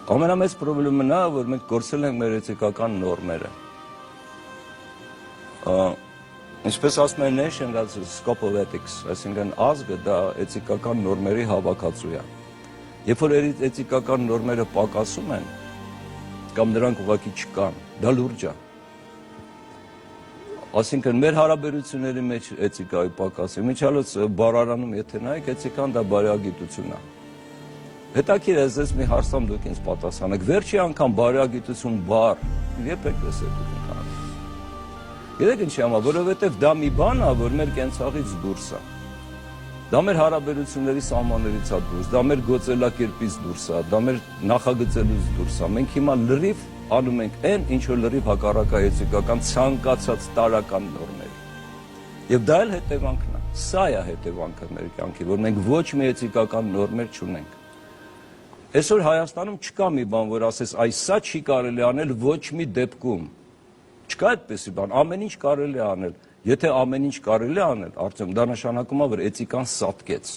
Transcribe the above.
Ամենամեծ պրոբլեմը նա, որ մենք կորցրել ենք մեր էթիկական նորմերը։ Ինչպես ասում են nation, that's the scope of ethics, այսինքն ազգը դա էթիկական նորմերի հավաքածու է։ Երբ որ էթիկական նորմերը պակասում են, կամ նրանք ուղղակի չկան, դա լուրջ է։ Այսինքն մեր հարաբերությունների մեջ էթիկայի պակասը, միջալոց բառարանում եթե նայեք, էթիկան դա բարեգիտություն է։ Հետաքրքիր է, ես մի հարցամ դուք ինձ պատասխանեք, վերջի անգամ բարեգիտություն բառ, երբեք լսել եք անգամ։ Գիտեք ինչի համար, որովհետև դա մի բան է, որ մեր կենցաղից դուրս է։ Դա մեր հարաբերությունների սահմաններից է դուրս, դա մեր գործելակերպից դուրս է, դա մեր նախագծելուց դուրս է։ Մենք հիմա լրիվ անում ենք այն, ինչ որ լրիվ հակառակ է էթիկական ցանկացած տարրական նորմերի։ Եվ դա էլ հետևանքն է։ Սա է հետևանքը մեր կյանքի, որ մենք ոչ մի էթիկական նորմեր չունենք։ Այսօր Հայաստանում չկա մի բան, որ ասես, այս սա չի կարելի անել ոչ մի դեպքում։ Չկա այդպեսի բան, ամեն ինչ կարելի է անել։ Եթե ամեն ինչ կարելի է անել, արդյոք դա նշանակում է, որ էթիկան սատկեց։